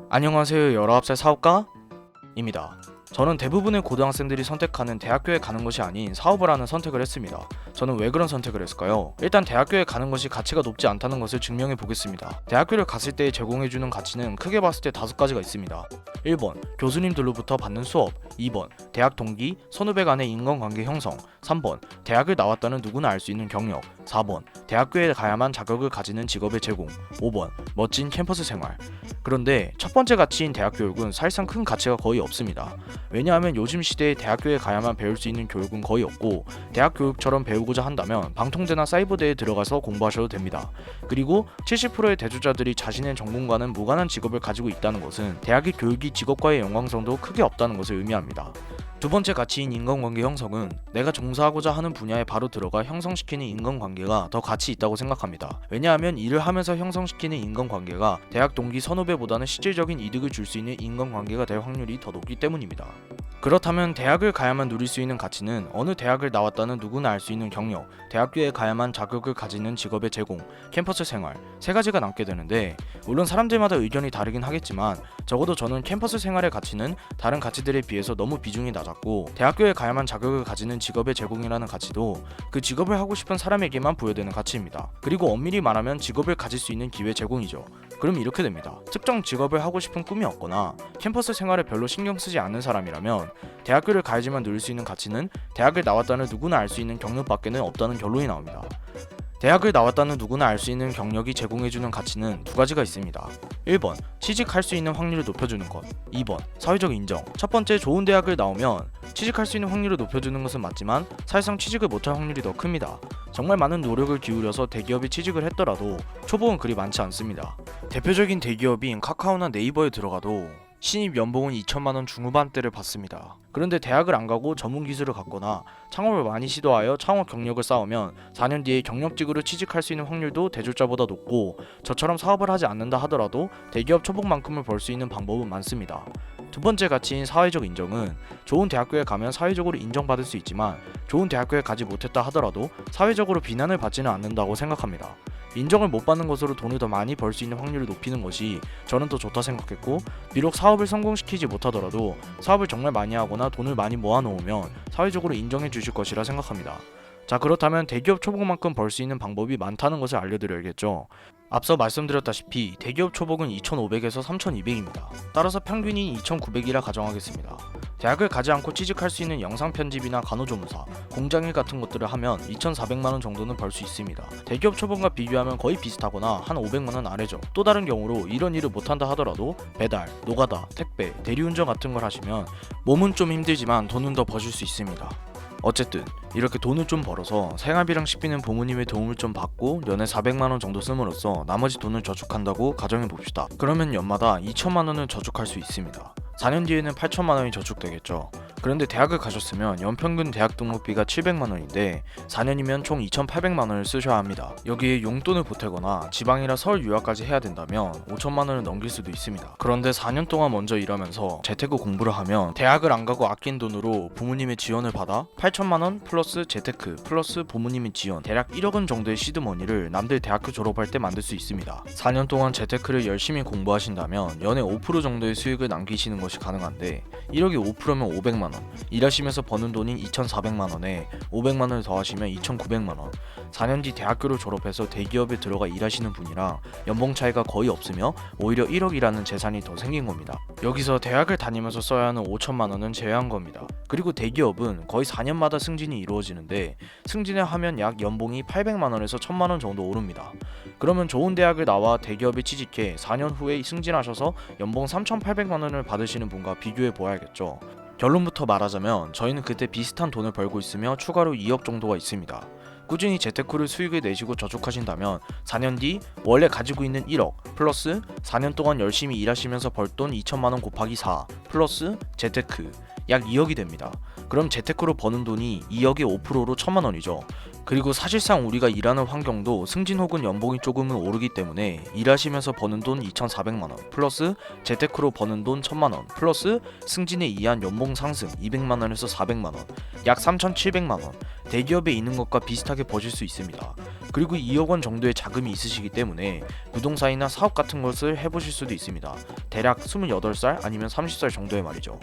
안녕하세요. 19살 사업가입니다. 저는 대부분의 고등학생들이 선택하는 대학교에 가는 것이 아닌 사업을 하는 선택을 했습니다. 저는 왜 그런 선택을 했을까요? 일단 대학교에 가는 것이 가치가 높지 않다는 것을 증명해 보겠습니다. 대학교를 갔을 때 제공해주는 가치는 크게 봤을 때 5가지가 있습니다. 1번, 교수님들로부터 받는 수업. 2번, 대학 동기, 선후배 간의 인간관계 형성. 3번, 대학을 나왔다는 누구나 알 수 있는 경력. 4번, 대학교에 가야만 자격을 가지는 직업의 제공. 5번, 멋진 캠퍼스 생활. 그런데 첫 번째 가치인 대학 교육은 사실상 큰 가치가 거의 없습니다. 왜냐하면 요즘 시대에 대학교에 가야만 배울 수 있는 교육은 거의 없고, 대학 교육처럼 배우고자 한다면 방통대나 사이버대에 들어가서 공부하셔도 됩니다. 그리고 70%의 대주자들이 자신의 전공과는 무관한 직업을 가지고 있다는 것은 대학의 교육이 직업과의 연관성도 크게 없다는 것을 의미합니다. 두 번째 가치인 인간관계 형성은 내가 종사하고자 하는 분야에 바로 들어가 형성시키는 인간관계가 더 가치 있다고 생각합니다. 왜냐하면 일을 하면서 형성시키는 인간관계가 대학 동기 선후배보다는 실질적인 이득을 줄 수 있는 인간관계가 될 확률이 더 높기 때문입니다. 그렇다면 대학을 가야만 누릴 수 있는 가치는 어느 대학을 나왔다는 누구나 알 수 있는 경력, 대학교에 가야만 자격을 가지는 직업의 제공, 캠퍼스 생활, 3가지가 남게 되는데, 물론 사람들마다 의견이 다르긴 하겠지만 적어도 저는 캠퍼스 생활의 가치는 다른 가치들에 비해서 너무 비중이 낮았고, 대학교에 가야만 자격을 가지는 직업의 제공이라는 가치도 그 직업을 하고 싶은 사람에게만 부여되는 가치입니다. 그리고 엄밀히 말하면 직업을 가질 수 있는 기회 제공이죠. 그럼 이렇게 됩니다. 특정 직업을 하고 싶은 꿈이 없거나 캠퍼스 생활에 별로 신경 쓰지 않는 사람이라면 대학교를 가야지만 누릴 수 있는 가치는 대학을 나왔다는 누구나 알 수 있는 경력밖에는 없다는 결론이 나옵니다. 대학을 나왔다는 누구나 알 수 있는 경력이 제공해주는 가치는 2가지가 있습니다. 1번, 취직할 수 있는 확률을 높여주는 것. 2번, 사회적 인정. 첫 번째, 좋은 대학을 나오면 취직할 수 있는 확률을 높여주는 것은 맞지만 사실상 취직을 못할 확률이 더 큽니다. 정말 많은 노력을 기울여서 대기업에 취직을 했더라도 초봉은 그리 많지 않습니다. 대표적인 대기업인 카카오나 네이버에 들어가도 신입 연봉은 2천만원 중후반대를 받습니다. 그런데 대학을 안 가고 전문 기술을 갖거나 창업을 많이 시도하여 창업 경력을 쌓으면 4년 뒤에 경력직으로 취직할 수 있는 확률도 대졸자보다 높고, 저처럼 사업을 하지 않는다 하더라도 대기업 초봉만큼을 벌 수 있는 방법은 많습니다. 두 번째 가치인 사회적 인정은 좋은 대학교에 가면 사회적으로 인정받을 수 있지만 좋은 대학교에 가지 못했다 하더라도 사회적으로 비난을 받지는 않는다고 생각합니다. 인정을 못 받는 것으로 돈을 더 많이 벌 수 있는 확률을 높이는 것이 저는 더 좋다 생각했고, 비록 사업을 성공시키지 못하더라도 사업을 정말 많이 하거나 돈을 많이 모아놓으면 사회적으로 인정해 주실 것이라 생각합니다. 자, 그렇다면 대기업 초봉만큼 벌 수 있는 방법이 많다는 것을 알려드려야겠죠. 앞서 말씀드렸다시피 대기업 초봉은 2,500에서 3,200입니다. 따라서 평균이 2,900이라 가정하겠습니다. 대학을 가지 않고 취직할 수 있는 영상 편집이나 간호조무사, 공장일 같은 것들을 하면 2,400만원 정도는 벌 수 있습니다. 대기업 초봉과 비교하면 거의 비슷하거나 한 500만원 아래죠. 또 다른 경우로 이런 일을 못한다 하더라도 배달, 노가다, 택배, 대리운전 같은 걸 하시면 몸은 좀 힘들지만 돈은 더 버실 수 있습니다. 어쨌든 이렇게 돈을 좀 벌어서 생활비랑 식비는 부모님의 도움을 좀 받고 연에 400만원 정도 씀으로써 나머지 돈을 저축한다고 가정해봅시다. 그러면 연마다 2천만원을 저축할 수 있습니다. 4년 뒤에는 8천만원이 저축되겠죠. 그런데 대학을 가셨으면 연평균 대학 등록비가 700만원인데 4년이면 총 2,800만원을 쓰셔야 합니다. 여기에 용돈을 보태거나 지방이라 서울 유학까지 해야 된다면 5천만원을 넘길 수도 있습니다. 그런데 4년 동안 먼저 일하면서 재테크 공부를 하면 대학을 안 가고 아낀 돈으로 부모님의 지원을 받아 8천만원 플러스 재테크 플러스 부모님의 지원 대략 1억원 정도의 시드머니를 남들 대학교 졸업할 때 만들 수 있습니다. 4년 동안 재테크를 열심히 공부하신다면 연에 5% 정도의 수익을 남기시는 것이 가능한데 1억이 5%면 500만원, 일하시면서 버는 돈인 2,400만원에 500만원을 더하시면 2,900만원, 4년 뒤 대학교를 졸업해서 대기업에 들어가 일하시는 분이랑 연봉 차이가 거의 없으며 오히려 1억이라는 재산이 더 생긴 겁니다. 여기서 대학을 다니면서 써야 하는 5천만원은 제외한 겁니다. 그리고 대기업은 거의 4년마다 승진이 이루어지는데 승진을 하면 약 연봉이 800만원에서 1000만원 정도 오릅니다. 그러면 좋은 대학을 나와 대기업에 취직해 4년 후에 승진하셔서 연봉 3,800만원을 받으시는 분과 비교해 보아야겠죠. 결론부터 말하자면 저희는 그때 비슷한 돈을 벌고 있으며 추가로 2억 정도가 있습니다. 꾸준히 재테크를 수익을 내시고 저축하신다면 4년 뒤 원래 가지고 있는 1억 플러스 4년 동안 열심히 일하시면서 벌 돈 2천만원 곱하기 4 플러스 재테크 약 2억이 됩니다. 그럼 재테크로 버는 돈이 2억의 5%로 1,000만원이죠. 그리고 사실상 우리가 일하는 환경도 승진 혹은 연봉이 조금은 오르기 때문에 일하시면서 버는 돈 2,400만원 플러스 재테크로 버는 돈 1,000만원 플러스 승진에 의한 연봉 상승 200만원에서 400만원 약 3,700만원 대기업에 있는 것과 비슷하게 버실 수 있습니다. 그리고 2억 원 정도의 자금이 있으시기 때문에 부동산이나 사업 같은 것을 해보실 수도 있습니다. 대략 28살 아니면 30살 정도의 말이죠.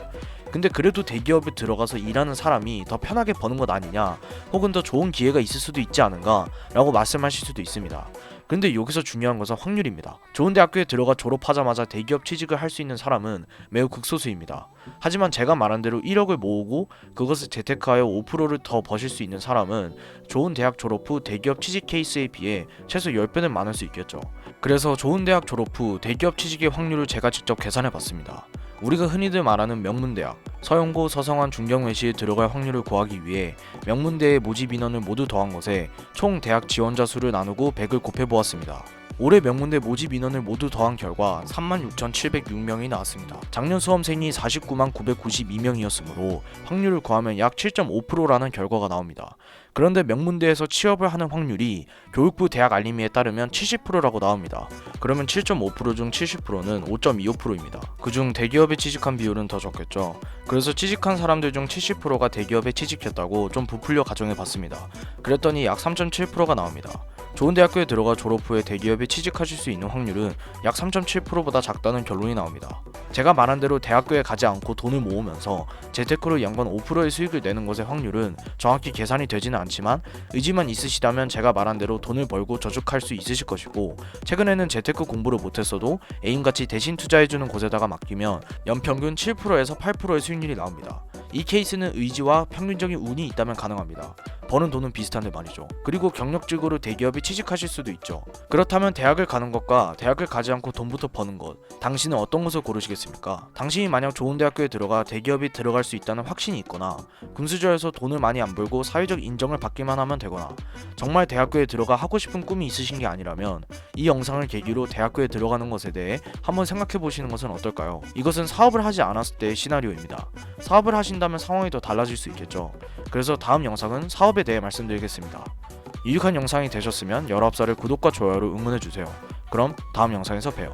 근데 그래도 대기업에 들어가서 일하는 사람이 더 편하게 버는 것 아니냐, 혹은 더 좋은 기회가 있을 수도 있지 않은가 라고 말씀하실 수도 있습니다. 근데 여기서 중요한 것은 확률입니다. 좋은 대학교에 들어가 졸업하자마자 대기업 취직을 할 수 있는 사람은 매우 극소수입니다. 하지만 제가 말한 대로 1억을 모으고 그것을 재테크하여 5%를 더 버실 수 있는 사람은 좋은 대학 졸업 후 대기업 취직 케이스에 비해 최소 10배는 많을 수 있겠죠. 그래서 좋은 대학 졸업 후 대기업 취직의 확률을 제가 직접 계산해 봤습니다. 우리가 흔히들 말하는 명문대학, 서영고, 서성한, 중경외시에 들어갈 확률을 구하기 위해 명문대의 모집 인원을 모두 더한 것에 총 대학 지원자 수를 나누고 100을 곱해보았습니다. 올해 명문대 모집 인원을 모두 더한 결과 36,706명이 나왔습니다. 작년 수험생이 499만 992명이었으므로 확률을 구하면 약 7.5%라는 결과가 나옵니다. 그런데 명문대에서 취업을 하는 확률이 교육부 대학 알림이에 따르면 70%라고 나옵니다. 그러면 7.5% 중 70%는 5.25%입니다. 그중 대기업에 취직한 비율은 더 적겠죠. 그래서 취직한 사람들 중 70%가 대기업에 취직했다고 좀 부풀려 가정해봤습니다. 그랬더니 약 3.7%가 나옵니다. 좋은 대학교에 들어가 졸업 후에 대기업에 취직하실 수 있는 확률은 약 3.7%보다 작다는 결론이 나옵니다. 제가 말한 대로 대학교에 가지 않고 돈을 모으면서 재테크로 연간 5%의 수익을 내는 것의 확률은 정확히 계산이 되지는 않지만 의지만 있으시다면 제가 말한 대로 돈을 벌고 저축할 수 있으실 것이고, 최근에는 재테크 공부를 못했어도 애인같이 대신 투자해주는 곳에다가 맡기면 연평균 7%에서 8%의 수익률이 나옵니다. 이 케이스는 의지와 평균적인 운이 있다면 가능합니다. 버는 돈은 비슷한데 말이죠. 그리고 경력직으로 대기업에 취직하실 수도 있죠. 그렇다면 대학을 가는 것과 대학을 가지 않고 돈부터 버는 것, 당신은 어떤 것을 고르시겠습니까? 당신이 만약 좋은 대학교에 들어가 대기업에 들어갈 수 있다는 확신이 있거나 금수저에서 돈을 많이 안 벌고 사회적 인정을 받기만 하면 되거나 정말 대학교에 들어가 하고 싶은 꿈이 있으신 게 아니라면 이 영상을 계기로 대학교에 들어가는 것에 대해 한번 생각해 보시는 것은 어떨까요? 이것은 사업을 하지 않았을 때의 시나리오입니다. 사업을 하신다면 상황이 더 달라질 수 있겠죠. 그래서 다음 영상은 사업에 대해 말씀드리겠습니다. 유익한 영상이 되셨으면 19살을 구독과 좋아요로 응원해주세요. 그럼 다음 영상에서 봬요.